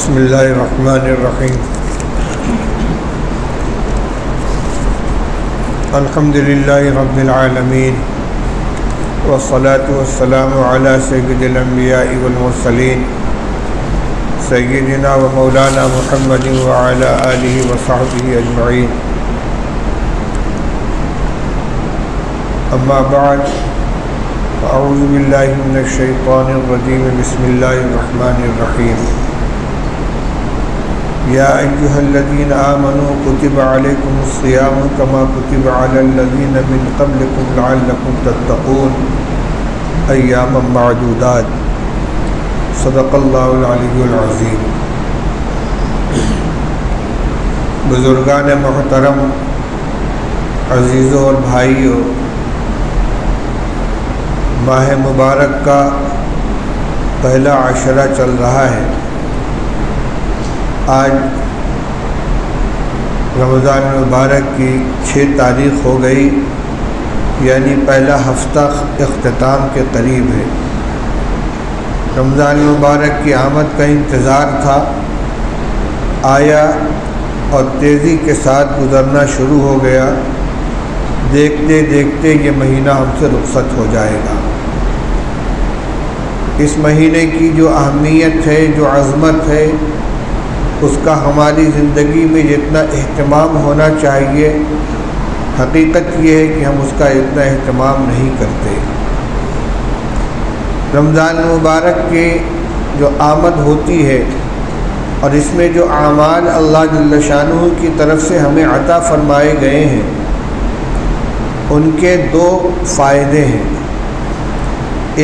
بسم اللہ الرحمن الرحیم الحمد للہ رب العالمین والصلاة والسلام علی سید الانبیاء والمرسلین سیدنا و مولانا محمد وعلی آلہ وصحبہ اجمعین اما بعد اعوذ باللہ من الشیطان الرجیم بسم اللہ الرحمن الرحیم یا ایہا الذین آمنوا کتب علیکم الصیام کما کتب علی الذین من قبلکم لعلکم تتقون ایاما معدودات صدق اللہ العلی العظیم۔ بزرگان محترم، عزیزوں اور بھائیوں، ماہ مبارک کا پہلا عشرہ چل رہا ہے۔ آج رمضان مبارک کی 6 تاریخ ہو گئی، یعنی پہلا ہفتہ اختتام کے قریب ہے۔ رمضان مبارک کی آمد کا انتظار تھا، آیا اور تیزی کے ساتھ گزرنا شروع ہو گیا۔ دیکھتے دیکھتے یہ مہینہ ہم سے رخصت ہو جائے گا۔ اس مہینے کی جو اہمیت ہے، جو عظمت ہے، اس کا ہماری زندگی میں جتنا اہتمام ہونا چاہیے، حقیقت یہ ہے کہ ہم اس کا اتنا اہتمام نہیں کرتے۔ رمضان مبارک کی جو آمد ہوتی ہے اور اس میں جو اعمال اللہ جل شانہ کی طرف سے ہمیں عطا فرمائے گئے ہیں، ان کے 2 فائدے ہیں۔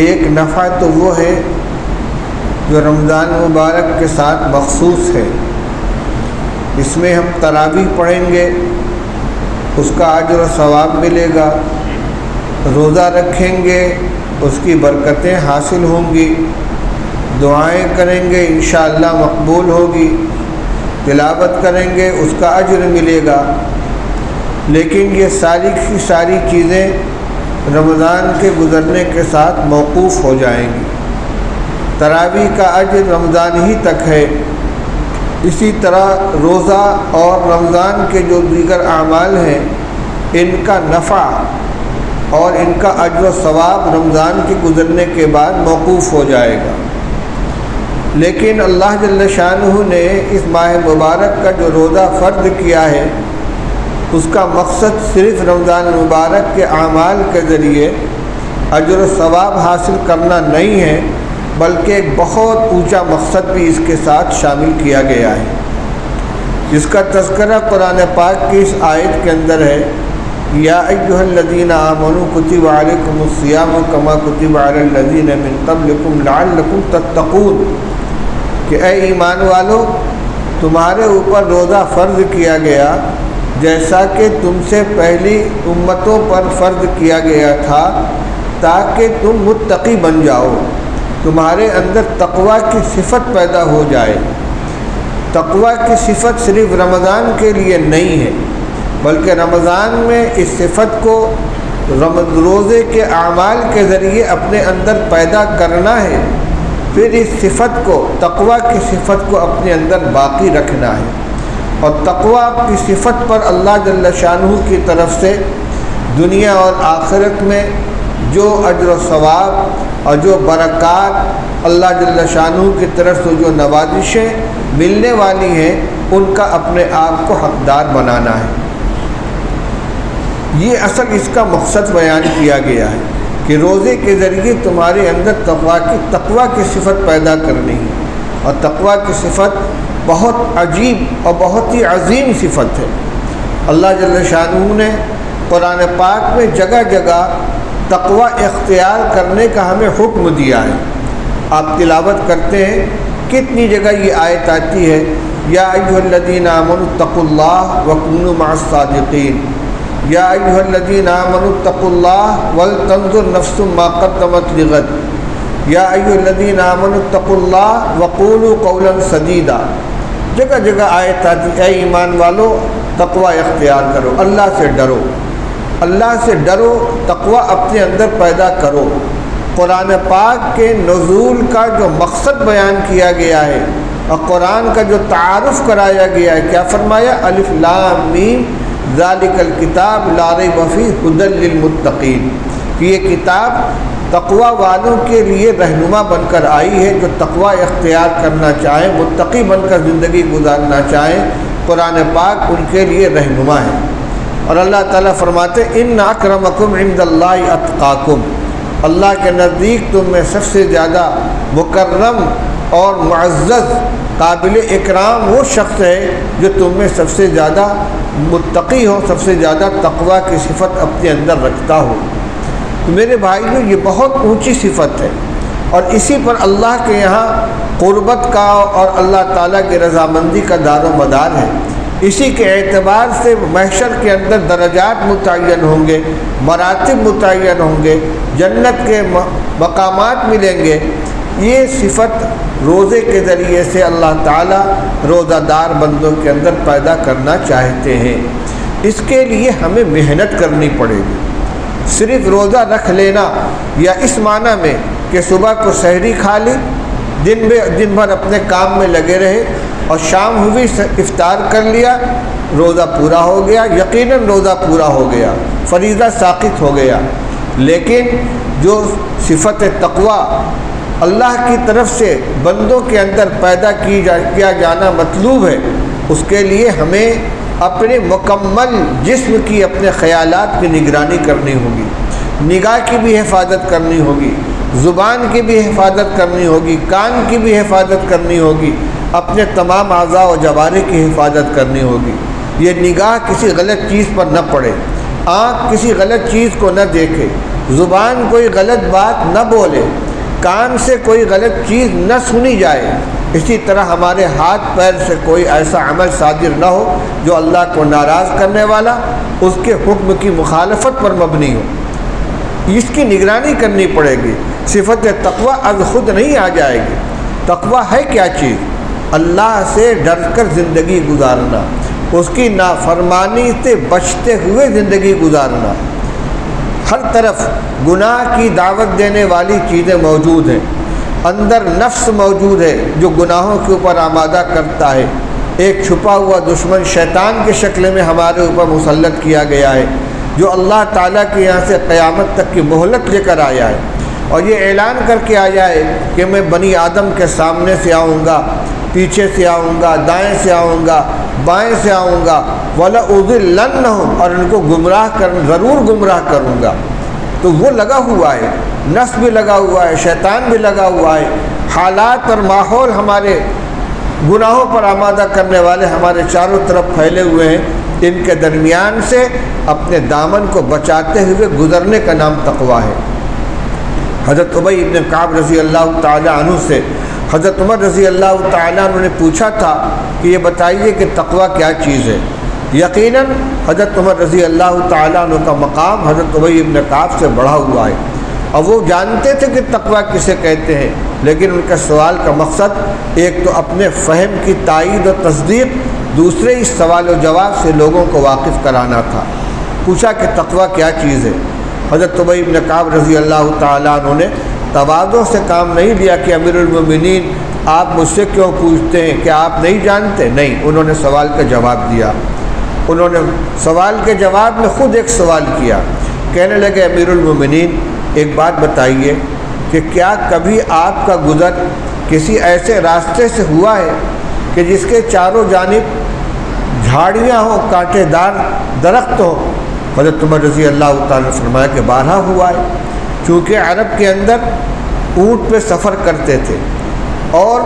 ایک نفع تو وہ ہے جو رمضان مبارک کے ساتھ مخصوص ہے، اس میں ہم تراویح پڑھیں گے، اس کا اجر و ثواب ملے گا، روزہ رکھیں گے، اس کی برکتیں حاصل ہوں گی، دعائیں کریں گے انشاءاللہ مقبول ہوگی، تلاوت کریں گے اس کا اجر ملے گا۔ لیکن یہ ساری کی ساری چیزیں رمضان کے گزرنے کے ساتھ موقوف ہو جائیں گی۔ تراویح کا اجر رمضان ہی تک ہے، اسی طرح روزہ اور رمضان کے جو دیگر اعمال ہیں، ان کا نفع اور ان کا اجر و ثواب رمضان کے گزرنے کے بعد موقوف ہو جائے گا۔ لیکن اللہ جل شانہ نے اس ماہ مبارک کا جو روزہ فرض کیا ہے، اس کا مقصد صرف رمضان مبارک کے اعمال کے ذریعے اجر و ثواب حاصل کرنا نہیں ہے، بلکہ ایک بہت اونچا مقصد بھی اس کے ساتھ شامل کیا گیا ہے، جس کا تذکرہ قرآن پاک کی اس آیت کے اندر ہے۔ یا ایھا الذین آمنوا کتب علیکم الصیام کما کتب علی الذین من قبلکم لعلکم تتقون، کہ اے ایمان والو، تمہارے اوپر روزہ فرض کیا گیا جیسا کہ تم سے پہلی امتوں پر فرض کیا گیا تھا، تاکہ تم متقی بن جاؤ، تمہارے اندر تقوی کی صفت پیدا ہو جائے۔ تقوی کی صفت صرف رمضان کے لیے نہیں ہے، بلکہ رمضان میں اس صفت کو روزے کے اعمال کے ذریعے اپنے اندر پیدا کرنا ہے، پھر اس صفت کو، تقوی کی صفت کو اپنے اندر باقی رکھنا ہے۔ اور تقوی کی صفت پر اللہ جل شانہ کی طرف سے دنیا اور آخرت میں جو اجر و ثواب اور جو برکات اللہ جل شانہ کی طرف سے جو نوازشیں ملنے والی ہیں، ان کا اپنے آپ کو حقدار بنانا ہے۔ یہ اصل اس کا مقصد بیان کیا گیا ہے کہ روزے کے ذریعے تمہارے اندر تقوی کی صفت پیدا کرنی ہے، اور تقوی کی صفت بہت عجیب اور بہت ہی عظیم صفت ہے۔ اللہ جل شانہ نے قرآن پاک میں جگہ جگہ تقوی اختیار کرنے کا ہمیں حکم دیا ہے۔ آپ تلاوت کرتے ہیں، کتنی جگہ یہ آیت آتی ہے، یا ایھا الذین آمنوا اتقوا اللہ وکونوا مع الصادقین، یا ایھا الذین آمنوا اتقوا اللہ ولتنظر نفس ما قدمت لغد، یا ایھا الذین آمنوا اتقوا اللہ وقولوا قولا سدیدا۔ جگہ جگہ آیت آتی، اے ایمان والو، تقوی اختیار کرو، اللہ سے ڈرو، اللہ سے ڈرو، تقوی اپنے اندر پیدا کرو۔ قرآن پاک کے نزول کا جو مقصد بیان کیا گیا ہے، اور قرآن کا جو تعارف کرایا گیا ہے، کیا فرمایا؟ الف لام میم ذالک الکتاب لا ریب فیہ ھدی للمتقین، کہ یہ کتاب تقوی والوں کے لیے رہنما بن کر آئی ہے، جو تقوی اختیار کرنا چاہیں، متقی بن کر زندگی گزارنا چاہیں، قرآن پاک ان کے لیے رہنما ہے۔ اور اللہ تعالیٰ فرماتے ان اکرمکم عند اللہ اتقاکم، اللہ کے نزدیک تم میں سب سے زیادہ مکرم اور معزز قابل اکرام وہ شخص ہے جو تم میں سب سے زیادہ متقی ہو، سب سے زیادہ تقوی کی صفت اپنے اندر رکھتا ہو۔ میرے بھائیو، یہ بہت اونچی صفت ہے، اور اسی پر اللہ کے یہاں قربت کا اور اللہ تعالیٰ کی رضامندی کا دار و مدار ہے۔ اسی کے اعتبار سے محشر کے اندر درجات متعین ہوں گے، مراتب متعین ہوں گے، جنت کے مقامات ملیں گے۔ یہ صفت روزے کے ذریعے سے اللہ تعالیٰ روزہ دار بندوں کے اندر پیدا کرنا چاہتے ہیں۔ اس کے لیے ہمیں محنت کرنی پڑے گی۔ صرف روزہ رکھ لینا یا اس معنی میں کہ صبح کو سحری کھا لی، دن بھر اپنے کام میں لگے رہے اور شام ہوئی افطار کر لیا، روزہ پورا ہو گیا، یقیناً روزہ پورا ہو گیا، فریضہ ساقط ہو گیا۔ لیکن جو صفت تقوی اللہ کی طرف سے بندوں کے اندر پیدا کیا جانا مطلوب ہے، اس کے لیے ہمیں اپنے مکمل جسم کی، اپنے خیالات کی نگرانی کرنی ہوگی، نگاہ کی بھی حفاظت کرنی ہوگی، زبان کی بھی حفاظت کرنی ہوگی، کان کی بھی حفاظت کرنی ہوگی، اپنے تمام اعضاء و جوارح کی حفاظت کرنی ہوگی۔ یہ نگاہ کسی غلط چیز پر نہ پڑے، آنکھ کسی غلط چیز کو نہ دیکھے، زبان کوئی غلط بات نہ بولے، کان سے کوئی غلط چیز نہ سنی جائے۔ اسی طرح ہمارے ہاتھ پیر سے کوئی ایسا عمل صادر نہ ہو جو اللہ کو ناراض کرنے والا، اس کے حکم کی مخالفت پر مبنی ہو۔ اس کی نگرانی کرنی پڑے گی۔ صفت تقوی از خود نہیں آ جائے گی۔ تقوی ہے کیا چیز؟ اللہ سے ڈر کر زندگی گزارنا، اس کی نافرمانی سے بچتے ہوئے زندگی گزارنا۔ ہر طرف گناہ کی دعوت دینے والی چیزیں موجود ہیں، اندر نفس موجود ہے جو گناہوں کے اوپر آمادہ کرتا ہے۔ ایک چھپا ہوا دشمن شیطان کی شکل میں ہمارے اوپر مسلط کیا گیا ہے، جو اللہ تعالیٰ کے یہاں سے قیامت تک کی مہلت لے کر آیا ہے، اور یہ اعلان کر کے آیا ہے کہ میں بنی آدم کے سامنے سے آؤں گا، پیچھے سے آؤں گا، دائیں سے آؤں گا، بائیں سے آؤں گا، وَلَأُضِلَّنَّهُمْ، اور ان کو ضرور گمراہ کروں گا۔ تو وہ لگا ہوا ہے، نفس بھی لگا ہوا ہے، شیطان بھی لگا ہوا ہے، حالات اور ماحول ہمارے گناہوں پر آمادہ کرنے والے ہمارے چاروں طرف پھیلے ہوئے ہیں۔ ان کے درمیان سے اپنے دامن کو بچاتے ہوئے گزرنے کا نام تقوی ہے۔ حضرت ابی ابن کعب رضی اللہ تعالی عنہ سے حضرت عمر رضی اللہ تعالیٰ عنہ نے پوچھا تھا کہ یہ بتائیے کہ تقوی کیا چیز ہے۔ یقیناً حضرت عمر رضی اللہ تعالیٰ عنہ کا مقام حضرت ابی ابن کعب سے بڑھا ہوا ہے، اور وہ جانتے تھے کہ تقوی کسے کہتے ہیں، لیکن ان کا سوال کا مقصد ایک تو اپنے فہم کی تائید و تصدیق، دوسرے اس سوال و جواب سے لوگوں کو واقف کرانا تھا۔ پوچھا کہ تقوی کیا چیز ہے۔ حضرت ابی ابن کعب رضی اللہ تعالیٰ عنہ نے تواضع سے کام نہیں لیا کہ امیر المومنین آپ مجھ سے کیوں پوچھتے ہیں، کہ آپ نہیں جانتے؟ نہیں، انہوں نے سوال کا جواب دیا۔ انہوں نے سوال کے جواب میں خود ایک سوال کیا، کہنے لگے امیر المومنین ایک بات بتائیے کہ کیا کبھی آپ کا گزر کسی ایسے راستے سے ہوا ہے کہ جس کے چاروں جانب جھاڑیاں ہوں، کانٹے دار درخت ہوں؟ حضرت عمر رضی اللہ تعالیٰ نے فرمایا کہ بارہا ہوا ہے، چونکہ عرب کے اندر اونٹ پہ سفر کرتے تھے اور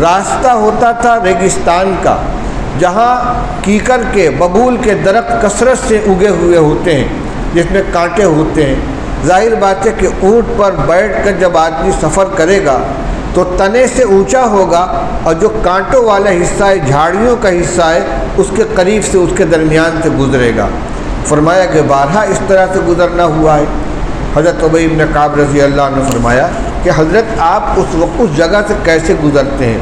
راستہ ہوتا تھا ریگستان کا، جہاں کیکر کے، ببول کے درخت کثرت سے اگے ہوئے ہوتے ہیں جس میں کانٹے ہوتے ہیں۔ ظاہر بات ہے کہ اونٹ پر بیٹھ کر جب آدمی سفر کرے گا تو تنے سے اونچا ہوگا، اور جو کانٹوں والا حصہ ہے، جھاڑیوں کا حصہ ہے، اس کے قریب سے، اس کے درمیان سے گزرے گا۔ فرمایا کہ بارہا اس طرح سے گزرنا ہوا ہے۔ حضرت ابی ابن کعب رضی اللہ عنہ نے فرمایا کہ حضرت آپ اس جگہ سے کیسے گزرتے ہیں؟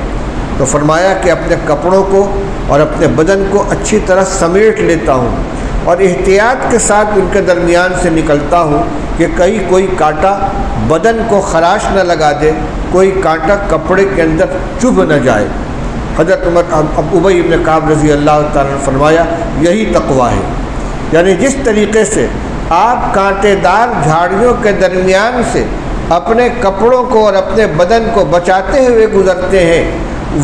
تو فرمایا کہ اپنے کپڑوں کو اور اپنے بدن کو اچھی طرح سمیٹ لیتا ہوں، اور احتیاط کے ساتھ ان کے درمیان سے نکلتا ہوں کہ کہیں کوئی کانٹا بدن کو خراش نہ لگا دے، کوئی کانٹا کپڑے کے اندر چبھ نہ جائے۔ حضرت ابی بن کعب رضی اللہ تعالیٰ نے فرمایا یہی تقویٰ ہے، یعنی جس طریقے سے آپ کانٹے دار جھاڑیوں کے درمیان سے اپنے کپڑوں کو اور اپنے بدن کو بچاتے ہوئے گزرتے ہیں،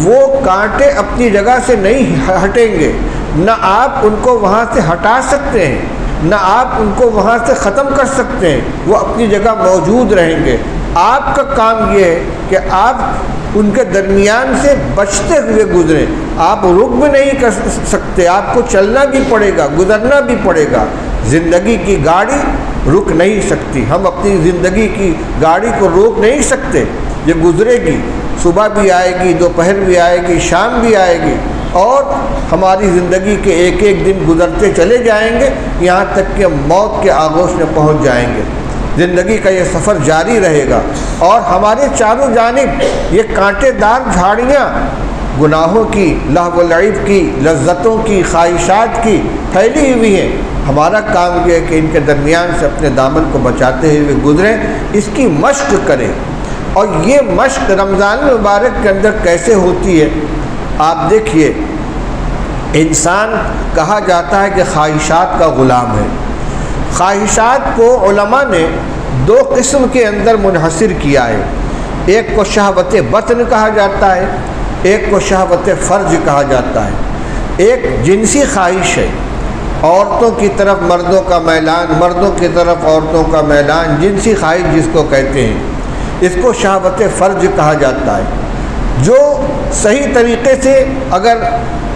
وہ کانٹے اپنی جگہ سے نہیں ہٹیں گے، نہ آپ ان کو وہاں سے ہٹا سکتے ہیں، نہ آپ ان کو وہاں سے ختم کر سکتے ہیں، وہ اپنی جگہ موجود رہیں گے۔ آپ کا کام یہ ہے کہ آپ ان کے درمیان سے بچتے ہوئے گزریں۔ آپ رک بھی نہیں کر سکتے، آپ کو چلنا بھی پڑے گا، گزرنا بھی پڑے گا۔ زندگی کی گاڑی رک نہیں سکتی، ہم اپنی زندگی کی گاڑی کو روک نہیں سکتے، یہ گزرے گی، صبح بھی آئے گی، دوپہر بھی آئے گی، شام بھی آئے گی، اور ہماری زندگی کے ایک ایک دن گزرتے چلے جائیں گے یہاں تک کہ موت کے آغوش میں پہنچ جائیں گے۔ زندگی کا یہ سفر جاری رہے گا، اور ہمارے چاروں جانب یہ کانٹے دار جھاڑیاں گناہوں کی، لہو و لعب کی، لذتوں کی، خواہشات کی پھیلی ہوئی ہیں۔ ہمارا کام یہ ہے کہ ان کے درمیان سے اپنے دامن کو بچاتے ہوئے گزریں، اس کی مشق کریں۔ اور یہ مشق رمضان مبارک کے اندر کیسے ہوتی ہے؟ آپ دیکھیے، انسان کہا جاتا ہے کہ خواہشات کا غلام ہے۔ خواہشات کو علماء نے دو قسم کے اندر منحصر کیا ہے، ایک کو شہوت بطن کہا جاتا ہے، ایک کو شہوت فرج کہا جاتا ہے۔ ایک جنسی خواہش ہے، عورتوں کی طرف مردوں کا میلان، مردوں کی طرف عورتوں کا میلان، جنسی خواہش جس کو کہتے ہیں، اس کو شہوت فرج کہا جاتا ہے، جو صحیح طریقے سے اگر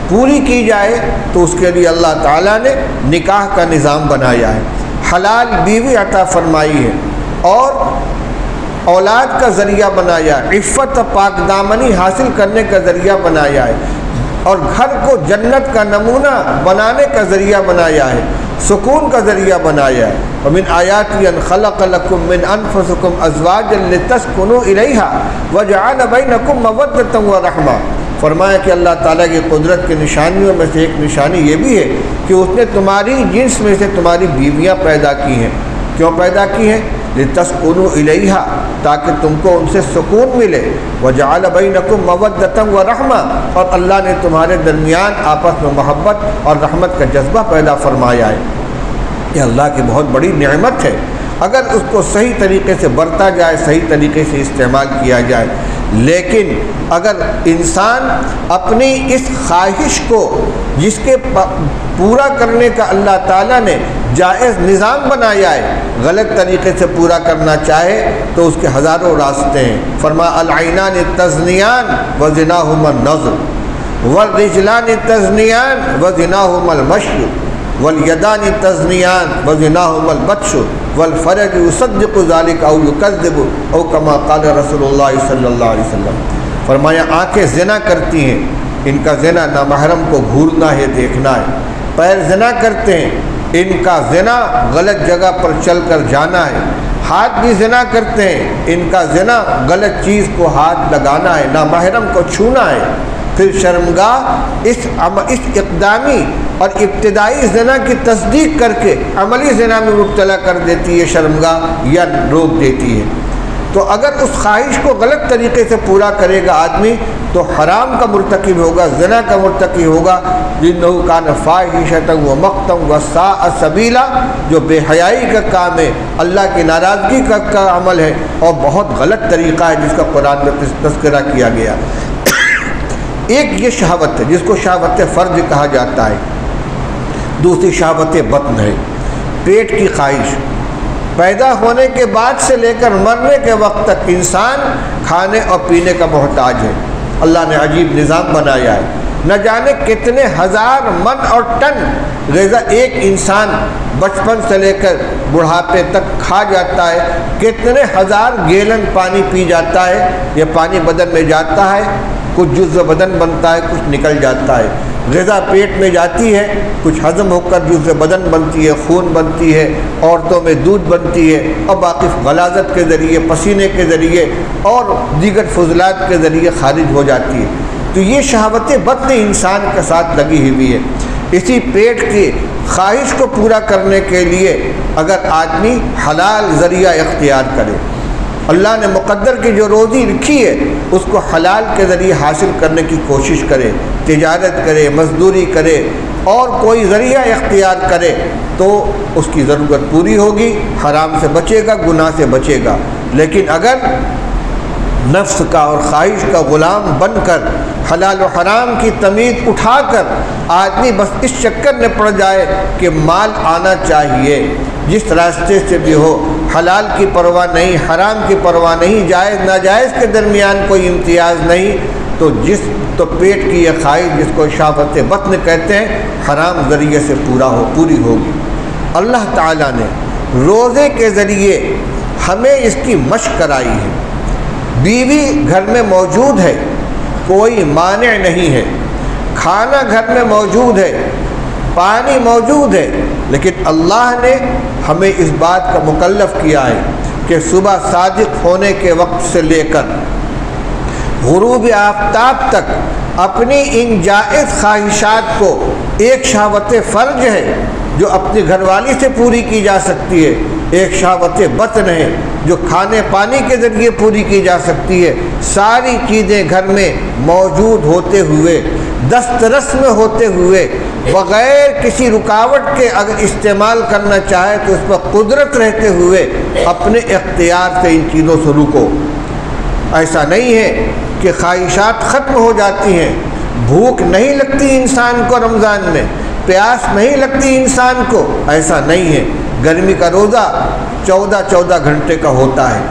پوری کی جائے تو اس کے لیے اللہ تعالیٰ نے نکاح کا نظام بنایا ہے، حلال بیوی عطا فرمائی ہے، اور اولاد کا ذریعہ بنایا ہے، عفت پاک دامنی حاصل کرنے کا ذریعہ بنایا ہے، اور گھر کو جنت کا نمونہ بنانے کا ذریعہ بنایا ہے، سکون کا ذریعہ بنایا ہے۔ وَمِنْ آيَاتِهِ أَنْ خَلَقَ لَكُم مِّنْ أَنفُسِكُمْ أَزْوَاجًا لِتَسْكُنُوا إِلَيْهَا وَجَعَلَ بَيْنَكُم مَّوَدَّةً وَرَحْمَةً۔ فرمایا کہ اللہ تعالیٰ کی قدرت کی نشانیوں میں سے ایک نشانی یہ بھی ہے کہ اس نے تمہاری جنس میں سے تمہاری بیویاں پیدا کی ہیں۔ کیوں پیدا کی ہیں؟ لِتَسْكُنُوا إِلَيْهَا، تاکہ تم کو ان سے سکون ملے، وَجَعَلَ بَيْنَكُم مَّوَدَّةً وَرَحْمَةً، اور اللہ نے تمہارے درمیان آپس میں محبت اور رحمت کا جذبہ پیدا فرمایا ہے۔ یہ اللہ کی بہت بڑی نعمت ہے، اگر اس کو صحیح طریقے سے برتا جائے، صحیح طریقے سے استعمال کیا جائے۔ لیکن اگر انسان اپنی اس خواہش کو، جس کے پورا کرنے کا اللہ تعالیٰ نے جائز نظام بنایا ہے، غلط طریقے سے پورا کرنا چاہے تو اس کے ہزاروں راستے ہیں۔ فرمایا العینان تزنیان وزناہما النظر والرجلان تزنیان وزناہما المشی والیدان تزنیان وزناہما البطش والفرج یصدق ذلك او یکذب او کما قال رسول اللہ صلی اللہ علیہ وسلم۔ فرمایا آنکھیں زنا کرتی ہیں، ان کا زنا نامحرم کو گھورنا ہے، دیکھنا ہے۔ پیر زنا کرتے ہیں، ان کا زنا غلط جگہ پر چل کر جانا ہے۔ ہاتھ بھی زنا کرتے ہیں، ان کا زنا غلط چیز کو ہاتھ لگانا ہے، نامحرم کو چھونا ہے۔ پھر شرمگاہ اس اقدامی اور ابتدائی زنا کی تصدیق کر کے عملی زنا میں مبتلا کر دیتی ہے شرمگاہ، یا روک دیتی ہے۔ تو اگر اس خواہش کو غلط طریقے سے پورا کرے گا آدمی تو حرام کا مرتکب ہوگا، زنا کا مرتکب ہوگا۔ إِنَّهُ كَانَ فَاحِشَةً وَمَقْتًا وَسَاءَ سَبِيلًا، جو بے حیائی کا کام ہے، اللہ کی ناراضگی کا عمل ہے، اور بہت غلط طریقہ ہے جس کا قرآن میں تذکرہ کیا گیا۔ ایک یہ شہوت ہے جس کو شہوت فرج کہا جاتا ہے، دوسری شہوت بطن ہے، پیٹ کی خواہش۔ پیدا ہونے کے بعد سے لے کر مرنے کے وقت تک انسان کھانے اور پینے کا محتاج ہے۔ اللہ نے عجیب نظام بنایا ہے، نہ جانے کتنے ہزار من اور ٹن غذا ایک انسان بچپن سے لے کر بڑھاپے تک کھا جاتا ہے، کتنے ہزار گیلن پانی پی جاتا ہے۔ یہ پانی بدن میں جاتا ہے، کچھ جزء بدن بنتا ہے، کچھ نکل جاتا ہے۔ غذا پیٹ میں جاتی ہے، کچھ ہضم ہو کر جزء بدن بنتی ہے، خون بنتی ہے، عورتوں میں دودھ بنتی ہے، اور باقی غلاظت کے ذریعے، پسینے کے ذریعے اور دیگر فضلات کے ذریعے خارج ہو جاتی ہے۔ تو یہ شہوت بطن انسان کے ساتھ لگی ہوئی ہے۔ اسی پیٹ کی خواہش کو پورا کرنے کے لیے اگر آدمی حلال ذریعہ اختیار کرے، اللہ نے مقدر کی جو روزی رکھی ہے اس کو حلال کے ذریعے حاصل کرنے کی کوشش کرے، تجارت کرے، مزدوری کرے اور کوئی ذریعہ اختیار کرے تو اس کی ضرورت پوری ہوگی، حرام سے بچے گا، گناہ سے بچے گا۔ لیکن اگر نفس کا اور خواہش کا غلام بن کر حلال و حرام کی تمیز اٹھا کر آدمی بس اس چکر میں پڑ جائے کہ مال آنا چاہیے، جس راستے سے بھی ہو، حلال کی پرواہ نہیں، حرام کی پرواہ نہیں، جائز ناجائز کے درمیان کوئی امتیاز نہیں، تو پیٹ کی یہ خواہش جس کو شہوت بطن کہتے ہیں حرام ذریعے سے پوری ہوگی۔ اللہ تعالیٰ نے روزے کے ذریعے ہمیں اس کی مشق کرائی ہے۔ بیوی گھر میں موجود ہے، کوئی مانع نہیں ہے، کھانا گھر میں موجود ہے، پانی موجود ہے، لیکن اللہ نے ہمیں اس بات کا مکلف کیا ہے کہ صبح صادق ہونے کے وقت سے لے کر غروب آفتاب تک اپنی ان جائز خواہشات کو، ایک شہوت فرج ہے جو اپنی گھر والی سے پوری کی جا سکتی ہے، ایک شہوت بطن ہے جو کھانے پانی کے ذریعے پوری کی جا سکتی ہے، ساری چیزیں گھر میں موجود ہوتے ہوئے، دسترس میں ہوتے ہوئے، بغیر کسی رکاوٹ کے اگر استعمال کرنا چاہے تو اس پر قدرت رہتے ہوئے اپنے اختیار سے ان چیزوں سے رکو۔ ایسا نہیں ہے کہ خواہشات ختم ہو جاتی ہیں، بھوک نہیں لگتی انسان کو رمضان میں، پیاس نہیں لگتی انسان کو، ایسا نہیں ہے۔ گرمی کا روزہ 14 گھنٹے کا ہوتا ہے،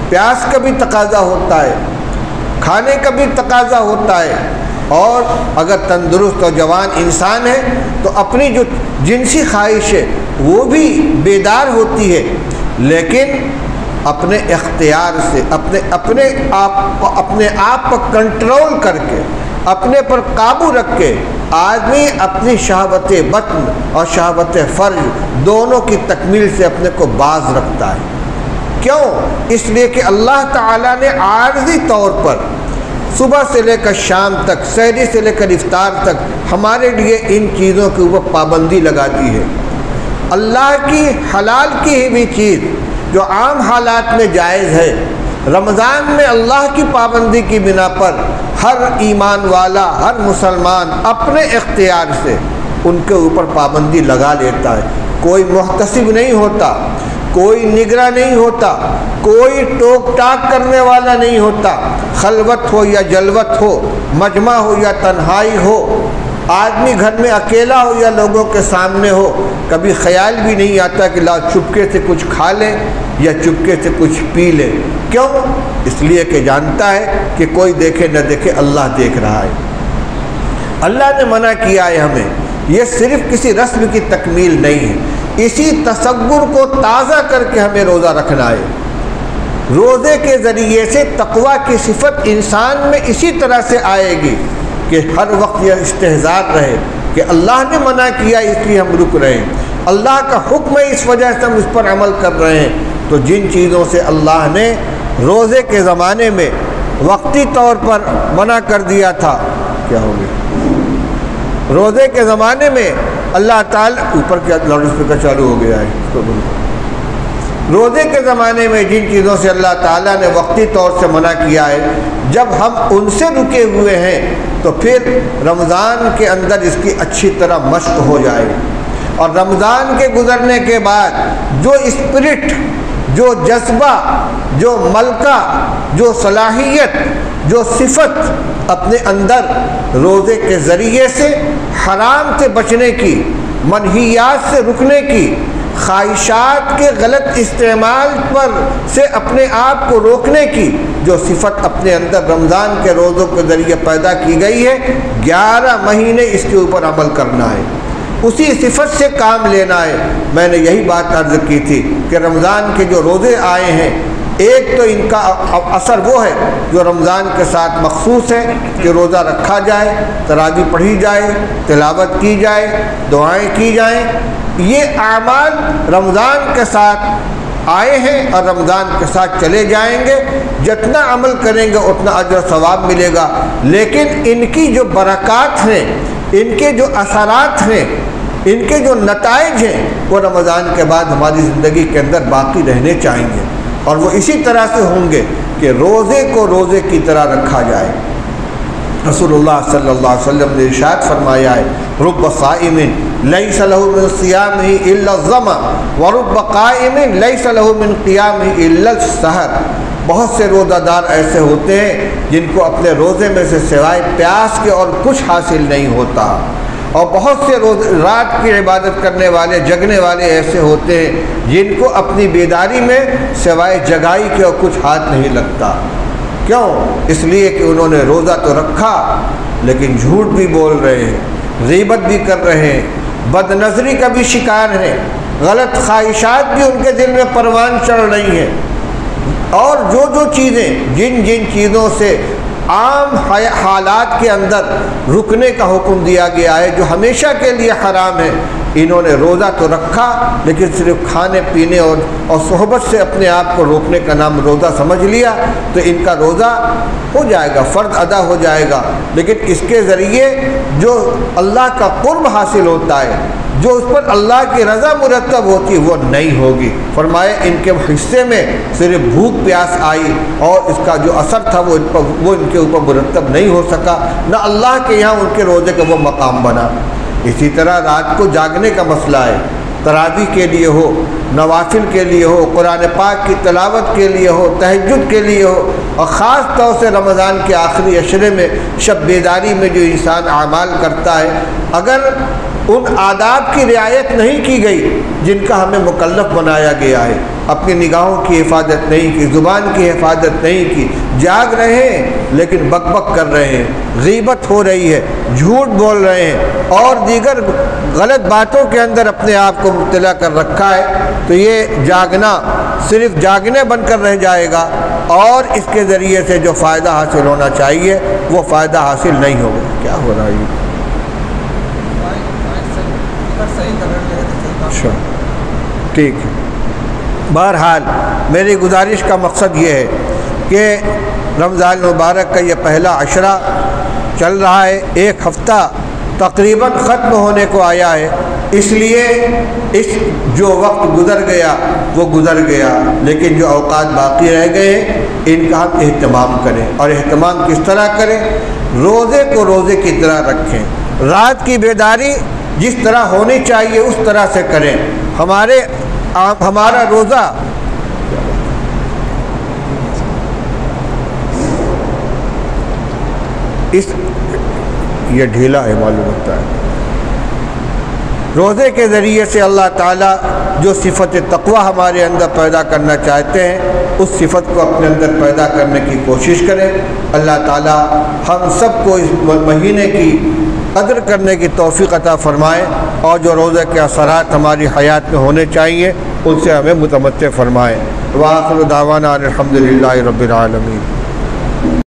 پیاس کا بھی تقاضا ہوتا ہے، کھانے کا بھی تقاضا ہوتا ہے، اور اگر تندرست اور جوان انسان ہے تو اپنی جو جنسی خواہش ہے وہ بھی بیدار ہوتی ہے، لیکن اپنے اختیار سے اپنے آپ پر کنٹرول کر کے، اپنے پر قابو رکھ کے آدمی اپنی شہوت بطن اور شہوت فرج دونوں کی تکمیل سے اپنے کو باز رکھتا ہے۔ کیوں؟ اس لیے کہ اللہ تعالیٰ نے عارضی طور پر صبح سے لے کر شام تک، سحری سے لے کر افطار تک ہمارے لیے ان چیزوں کے اوپر پابندی لگا دی ہے۔ اللہ کی حلال کی ہوئی چیز جو عام حالات میں جائز ہے، رمضان میں اللہ کی پابندی کی بنا پر ہر ایمان والا، ہر مسلمان اپنے اختیار سے ان کے اوپر پابندی لگا لیتا ہے۔ کوئی محتسب نہیں ہوتا، کوئی نگراں نہیں ہوتا، کوئی ٹوک ٹاک کرنے والا نہیں ہوتا، خلوت ہو یا جلوت ہو، مجمع ہو یا تنہائی ہو، آدمی گھر میں اکیلا ہو یا لوگوں کے سامنے ہو، کبھی خیال بھی نہیں آتا کہ لا چپکے سے کچھ کھا لے یا چپکے سے کچھ پی لے۔ کیوں؟ اس لیے کہ جانتا ہے کہ کوئی دیکھے نہ دیکھے اللہ دیکھ رہا ہے۔ اللہ نے منع کیا ہے ہمیں، یہ صرف کسی رسم کی تکمیل نہیں ہے، اسی تصور کو تازہ کر کے ہمیں روزہ رکھنا ہے۔ روزے کے ذریعے سے تقویٰ کی صفت انسان میں اسی طرح سے آئے گی کہ ہر وقت یہ استحضار رہے کہ اللہ نے منع کیا اس لیے ہم رک رہے ہیں، اللہ کا حکم ہے اس وجہ سے ہم اس پر عمل کر رہے ہیں۔ تو جن چیزوں سے اللہ نے روزے کے زمانے میں وقتی طور پر منع کر دیا تھا، کیا ہو گیا؟ روزے کے زمانے میں اللہ تعالیٰ اوپر کیا لاؤڈ اسپیکر چالو ہو گیا ہے، روزے کے زمانے میں جن چیزوں سے اللہ تعالیٰ نے وقتی طور سے منع کیا ہے، جب ہم ان سے رکے ہوئے ہیں تو پھر رمضان کے اندر اس کی اچھی طرح مشق ہو جائے، اور رمضان کے گزرنے کے بعد جو اسپرٹ، جو جذبہ، جو ملکہ، جو صلاحیت، جو صفت اپنے اندر روزے کے ذریعے سے حرام سے بچنے کی، منہیات سے رکنے کی، خواہشات کے غلط استعمال پر سے اپنے آپ کو روکنے کی جو صفت اپنے اندر رمضان کے روزوں کے ذریعے پیدا کی گئی ہے، 11 مہینے اس کے اوپر عمل کرنا ہے، اسی صفت سے کام لینا ہے۔ میں نے یہی بات عرض کی تھی کہ رمضان کے جو روزے آئے ہیں، ایک تو ان کا اثر وہ ہے جو رمضان کے ساتھ مخصوص ہے کہ روزہ رکھا جائے، تراویح پڑھی جائے، تلاوت کی جائے، دعائیں کی جائیں۔ یہ اعمال رمضان کے ساتھ آئے ہیں اور رمضان کے ساتھ چلے جائیں گے، جتنا عمل کریں گے اتنا اجر و ثواب ملے گا، لیکن ان کی جو برکات ہیں، ان کے جو اثرات ہیں، ان کے جو نتائج ہیں، وہ رمضان کے بعد ہماری زندگی کے اندر باقی رہنے چاہیے۔ اور وہ اسی طرح سے ہوں گے کہ روزے کو روزے کی طرح رکھا جائے۔ رسول اللہ صلی اللہ علیہ وسلم نے ارشاد فرمایا ہے رب صائم لیس لہ من صیامہ الا الظمأ ورب قائم لیس لہ من قیامہ الا السحر۔ بہت سے روزہ دار ایسے ہوتے ہیں جن کو اپنے روزے میں سے سوائے پیاس کے اور کچھ حاصل نہیں ہوتا، اور بہت سے رات کی عبادت کرنے والے جگنے والے ایسے ہوتے ہیں جن کو اپنی بیداری میں سوائے جگائی کے اور کچھ ہاتھ نہیں لگتا۔ کیوں؟ اس لیے کہ انہوں نے روزہ تو رکھا لیکن جھوٹ بھی بول رہے ہیں، غیبت بھی کر رہے ہیں، بد نظری کا بھی شکار ہیں، غلط خواہشات بھی ان کے دل میں پروان چڑھ رہی ہیں، اور جو چیزیں جن چیزوں سے عام حالات کے اندر رکنے کا حکم دیا گیا ہے جو ہمیشہ کے لیے حرام ہے، انہوں نے روزہ تو رکھا لیکن صرف کھانے پینے اور صحبت سے اپنے آپ کو روکنے کا نام روزہ سمجھ لیا، تو ان کا روزہ ہو جائے گا، فرض ادا ہو جائے گا، لیکن اس کے ذریعے جو اللہ کا قرب حاصل ہوتا ہے، جو اس پر اللہ کی رضا مرتب ہوتی ہے، وہ نہیں ہوگی۔ فرمائے ان کے حصے میں صرف بھوک پیاس آئی اور اس کا جو اثر تھا وہ ان کے اوپر مرتب نہیں ہو سکا، نہ اللہ کے یہاں ان کے روزے کا وہ مقام بنا۔ اسی طرح رات کو جاگنے کا مسئلہ ہے، تراویح کے لیے ہو، نوافل کے لیے ہو، قرآن پاک کی تلاوت کے لیے ہو، تہجد کے لیے ہو، اور خاص طور سے رمضان کے آخری عشرے میں شب بیداری میں جو انسان اعمال کرتا ہے، اگر ان آداب کی رعایت نہیں کی گئی جن کا ہمیں مکلف بنایا گیا ہے، اپنی نگاہوں کی حفاظت نہیں کی، زبان کی حفاظت نہیں کی، جاگ رہے ہیں لیکن بک بک کر رہے ہیں، غیبت ہو رہی ہے، جھوٹ بول رہے ہیں اور دیگر غلط باتوں کے اندر اپنے آپ کو مبتلا کر رکھا ہے، تو یہ جاگنا صرف جاگنے بن کر رہ جائے گا، اور اس کے ذریعے سے جو فائدہ حاصل ہونا چاہیے وہ فائدہ حاصل نہیں ہوگا۔ کیا ہو رہا ہے؟ اچھا ٹھیک ہے۔ بہرحال میری گزارش کا مقصد یہ ہے کہ رمضان المبارک کا یہ پہلا عشرہ چل رہا ہے، ایک ہفتہ تقریباً ختم ہونے کو آیا ہے، اس لیے اس جو وقت گزر گیا وہ گزر گیا، لیکن جو اوقات باقی رہ گئے ہیں ان کا ہم اہتمام کریں، اور اہتمام کس طرح کریں؟ روزے کو روزے کی طرح رکھیں، رات کی بیداری جس طرح ہونی چاہیے اس طرح سے کریں۔ ہمارا روزہ یہ ڈھیلا ہے معلوم ہوتا ہے۔ روزے کے ذریعے سے اللہ تعالیٰ جو صفت تقوی ہمارے اندر پیدا کرنا چاہتے ہیں اس صفت کو اپنے اندر پیدا کرنے کی کوشش کریں۔ اللہ تعالیٰ ہم سب کو اس مہینے کی قدر کرنے کی توفیق عطا فرمائے، اور جو روزے کے اثرات ہماری حیات میں ہونے چاہیے ان سے ہمیں متمتع فرمائے۔ وآخر دعوانا الحمدللہ رب العالمین۔